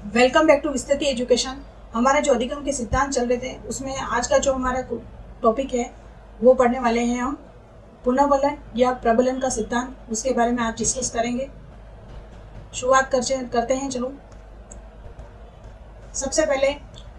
Welcome back to Vistriti education. हमारे जो अधिगम के सिद्धांत चल रहे थे उसमें आज का जो हमारा टॉपिक है वो पढ़ने वाले हैं हम पुनर्बलन या प्रबलन का सिद्धांत, उसके बारे में आज डिस्कस करेंगे। शुरुआत करते हैं। चलो, सबसे पहले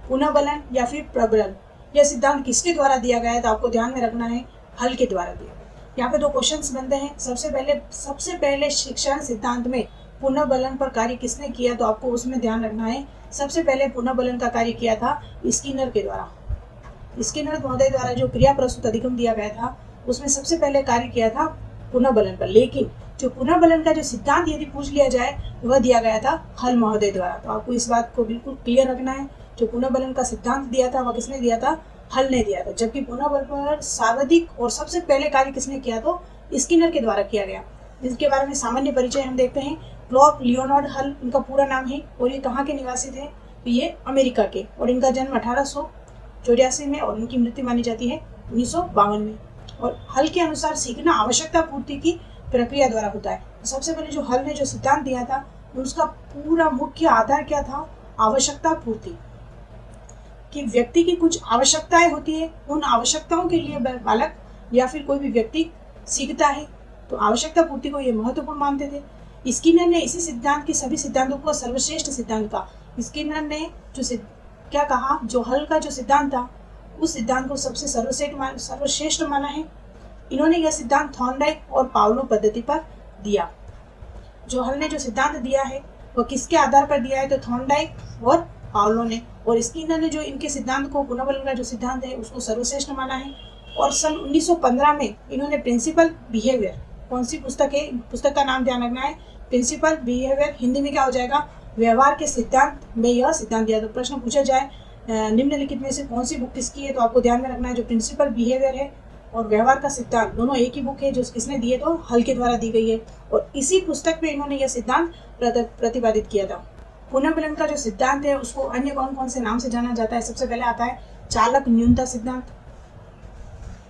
पुनर्बलन या फिर प्रबलन यह सिद्धांत किसके द्वारा दिया गया है, तो आपको ध्यान में रखना है हल के द्वारा दिया गया। यहाँ पे दो क्वेश्चंस बनते हैं। सबसे पहले शिक्षण सिद्धांत में पुनर्बलन पर कार्य किसने किया, तो आपको उसमें ध्यान रखना है। सबसे पहले पुनर्बलन का कार्य किया था स्किनर के द्वारा। स्किनर महोदय द्वारा जो क्रिया प्रस्तुत अधिगम दिया गया था उसमें सबसे पहले कार्य किया था पुनर्बलन पर। लेकिन जो पुनर्बलन का जो सिद्धांत यदि पूछ लिया जाए वह दिया गया था हल महोदय द्वारा। तो आपको इस बात को बिल्कुल क्लियर रखना है। जो पुनर्बलन का सिद्धांत दिया था वह किसने दिया था, हल ने दिया था। जबकि पुनर्बलन पर सर्वाधिक और सबसे पहले कार्य किसने किया, तो स्किनर के द्वारा किया गया। इसके बारे में सामान्य परिचय हम देखते हैं। क्लॉड लियोनार्ड हल इनका पूरा नाम है और ये कहाँ के निवासी थे, तो ये अमेरिका के, और इनका जन्म 1884 में और इनकी मृत्यु मानी जाती है 1952 में। और हल के अनुसार सीखना आवश्यकता पूर्ति की प्रक्रिया द्वारा होता है। तो सबसे पहले जो हल ने जो सिद्धांत दिया था उसका पूरा मुख्य आधार क्या था, आवश्यकता पूर्ति। कि व्यक्ति की कुछ आवश्यकताएं होती है, उन आवश्यकताओं के लिए बालक या फिर कोई भी व्यक्ति सीखता है, तो आवश्यकता पूर्ति को ये महत्वपूर्ण मानते थे। स्किनर ने इसी सिद्धांत के सभी सिद्धांतों को सर्वश्रेष्ठ सिद्धांत कहा। स्किनर ने जो क्या कहा, जो हल का जो सिद्धांत था उस सिद्धांत को सबसे सर्वश्रेष्ठ माना है। इन्होंने यह सिद्धांत थॉर्नडाइक और पावलो पद्धति पर दिया। जो हल ने जो सिद्धांत दिया है वह किसके आधार पर दिया है, तो थॉर्नडाइक और पावलो ने। और स्किनर ने जो इनके सिद्धांत को, पुनर्बलन का जो सिद्धांत है उसको सर्वश्रेष्ठ माना है। और सन 1915 में इन्होंने प्रिंसिपल बिहेवियर, कौन सी पुस्तक है, पुस्तक का नाम ध्यान रखना है, प्रिंसिपल बिहेवियर, हिंदी में क्या हो जाएगा, व्यवहार के सिद्धांत में यह सिद्धांत दिया। तो प्रश्न पूछा जाए निम्नलिखित में से कौन सी बुक किसकी है, तो आपको ध्यान में रखना है जो प्रिंसिपल बिहेवियर है और व्यवहार का सिद्धांत दोनों एक ही बुक है। जो किसने दिए, तो हल के द्वारा दी गई है। और इसी पुस्तक में इन्होंने यह सिद्धांत प्रतिपादित किया था। पुनर्बलन का जो सिद्धांत है उसको अन्य कौन कौन से नाम से जाना जाता है, सबसे पहले आता है चालक न्यूनता सिद्धांत,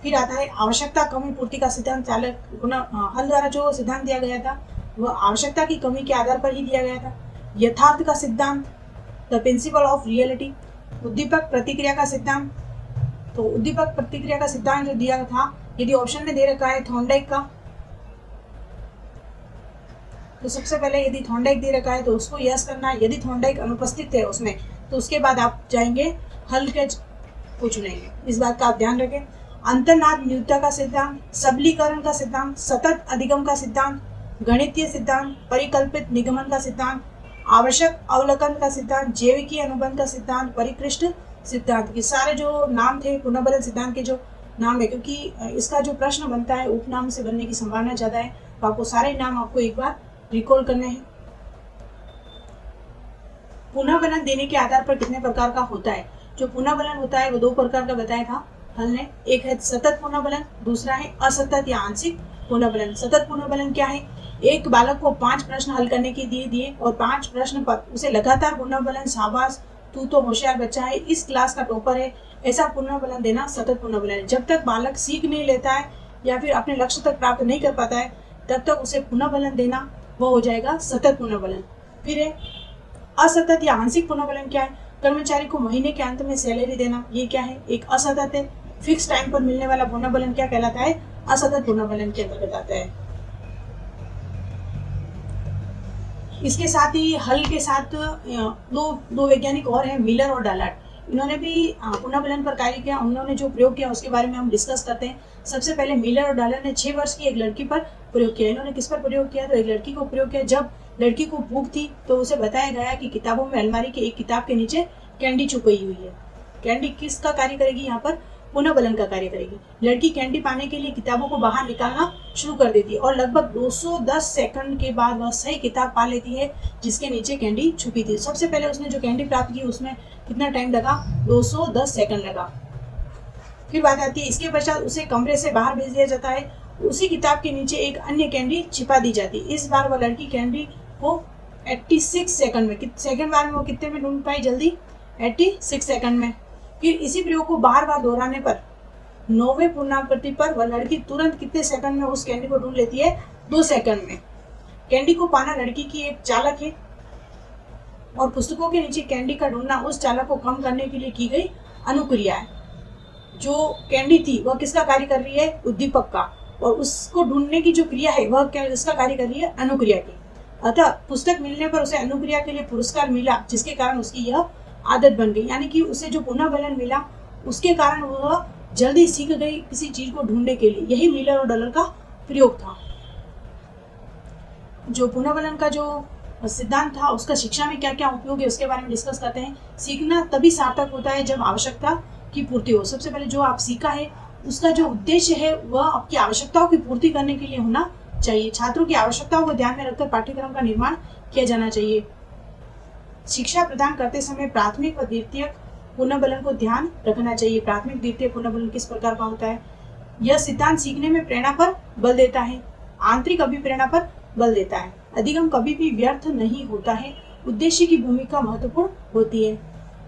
फिर आता है आवश्यकता कमी पूर्ति का सिद्धांत। हल द्वारा जो सिद्धांत दिया गया था वह आवश्यकता की कमी के आधार पर ही दिया गया था। यथार्थ का सिद्धांत, द प्रिंसिपल ऑफ रियलिटी। उद्दीपक प्रतिक्रिया का सिद्धांत, तो उद्दीपक प्रतिक्रिया का सिद्धांत जो दिया था, यदि ऑप्शन में दे रखा है थॉर्नडाइक का, तो सबसे पहले यदि थॉर्नडाइक दे रखा है तो उसको यस करना है। यदि थॉर्नडाइक अनुपस्थित है उसमें तो उसके बाद आप जाएंगे हल के को चुनेंगे। इस बात का आप ध्यान रखें। अंतर्नाद न्यूनता का सिद्धांत, सबलीकरण का सिद्धांत, सतत अधिगम का सिद्धांत, गणितीय सिद्धांत, परिकल्पित निगमन का सिद्धांत, आवश्यक अवलोकन का सिद्धांत, जैविकी अनुबंध का सिद्धांत, परिकृष्ट सिद्धांत। ये सारे जो नाम थे पुनर्बलन सिद्धांत के जो नाम है, क्योंकि इसका जो प्रश्न बनता है उपनाम से बनने की संभावना ज्यादा है, तो आपको सारे नाम आपको एक बार रिकॉल करने हैं। पुनर्बलन देने के आधार पर कितने प्रकार का होता है, जो पुनर्बलन होता है वो दो प्रकार का बताया था हल ने। एक है सतत पुनर्बलन, दूसरा है असतत या आंशिक पुनर्बलन। सतत पुनर्बलन क्या है, एक बालक को 5 प्रश्न हल करने के दिए और 5 प्रश्न पर उसे लगातार पुनर्बलन, शाबाश तू तो होशियार बच्चा है, इस क्लास का टॉपर है, ऐसा पुनर्बलन देना सतत पुनर्बलन है। जब तक बालक सीख नहीं लेता है या फिर अपने लक्ष्य तक प्राप्त नहीं कर पाता है तब तक उसे पुनर्बलन देना वो हो जाएगा सतत पुनर्बलन। फिर है असतत या आंशिक पुनर्बलन। क्या है, कर्मचारी को महीने के अंत में सैलरी देना, ये क्या है, एक असतत है। फिक्स टाइम पर मिलने वाला पुनर्बलन क्या कहलाता है, असतत पुनर्बलन के अंतर्गत आता है। इसके साथ ही हल के साथ दो वैज्ञानिक और हैं, मिलर और डालार्ड। इन्होंने भी पुनर्बलन पर कार्य किया। उन्होंने जो प्रयोग किया उसके बारे में हम डिस्कस करते हैं। सबसे पहले मिलर और डालार्ड ने 6 वर्ष की एक लड़की पर प्रयोग किया। इन्होंने किस पर प्रयोग किया, तो एक लड़की को प्रयोग किया। जब लड़की को भूख थी तो उसे बताया गया कि किताबों में अलमारी के एक किताब के नीचे कैंडी छुपी हुई है। कैंडी किसका कार्य करेगी, यहाँ पर पुनर्बलन का कार्य करेगी। लड़की कैंडी पाने के लिए किताबों को बाहर निकालना शुरू कर देती है और लगभग 210 सेकंड के बाद वह सही किताब पा लेती है जिसके नीचे कैंडी छुपी थी। सबसे पहले उसने जो कैंडी प्राप्त की उसमें कितना टाइम लगा, 210 सेकंड लगा। फिर बात आती है, इसके पश्चात उसे कमरे से बाहर भेज दिया जाता है। उसी किताब के नीचे एक अन्य कैंडी छिपा दी जाती है। इस बार वह लड़की कैंडी को 86 सेकंड में, सेकंड बार में वो कितने में ढूंढ पाई, जल्दी 86 सेकंड में। फिर इसी प्रयोग को बार बार दोहराने पर 9वें पुनरावृत्ति पर वह लड़की तुरंत कितने सेकंड में उस कैंडी को ढूंढ लेती है, 2 सेकंड में। कैंडी को पाना लड़की की एक चालक है और पुस्तकों के नीचे कैंडी का ढूंढना उस चालक को कम करने के लिए की गई अनुक्रिया है। जो कैंडी थी वह किसका कार्य कर रही है? उद्दीपक का, और उसको ढूंढने की जो क्रिया है वह किसका कार्य कर रही है? अनुक्रिया की। अतः पुस्तक मिलने पर उसे अनुक्रिया के लिए पुरस्कार मिला, जिसके कारण उसकी यह आदत बन गई। यानी कि उसे जो पुनः बलन मिला उसके कारण वह जल्दी सीख गई किसी चीज को ढूंढने के लिए। यही मिलर और डलर का प्रयोग था। जो पुनः बलन का जो सिद्धांत था उसका शिक्षा में क्या क्या उपयोग है उसके बारे में डिस्कस करते हैं। सीखना तभी सार्थक होता है जब आवश्यकता की पूर्ति हो। सबसे पहले जो आप सीखा है उसका जो उद्देश्य है वह आपकी आवश्यकताओं की पूर्ति करने के लिए होना चाहिए। छात्रों की आवश्यकताओं को ध्यान में रखकर पाठ्यक्रम का निर्माण किया जाना चाहिए। शिक्षा प्रदान करते समय प्राथमिक व द्वितीयक पुनः बलन को ध्यान रखना चाहिए। प्राथमिक द्वितीयक पुनः बलन किस प्रकार का होता है? यह सिद्धांत सीखने में प्रेरणा पर बल देता है, आंतरिक अभिप्रेरणा पर बल देता है। अधिगम कभी भी व्यर्थ नहीं होता है, उद्देश्य की भूमिका महत्वपूर्ण होती है।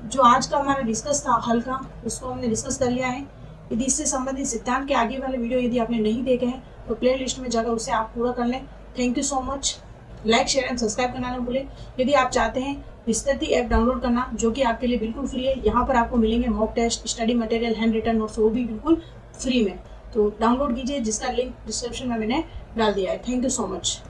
जो आज का हमारा डिस्कस था हल का, उसको हमने डिस्कस कर लिया है। यदि इससे संबंधित सिद्धांत के आगे वाले वीडियो यदि आपने नहीं देखे हैं तो प्ले लिस्ट में जाकर उसे आप पूरा कर लें। Thank you so much. Like, share and subscribe करना ना भूलें। यदि आप चाहते हैं विस्तृति ऐप डाउनलोड करना जो कि आपके लिए बिल्कुल फ्री है, यहाँ पर आपको मिलेंगे mock test, study material, handwritten notes, वो भी बिल्कुल फ्री में। तो डाउनलोड कीजिए, जिसका लिंक डिस्क्रिप्शन में मैंने डाल दिया है। Thank you so much.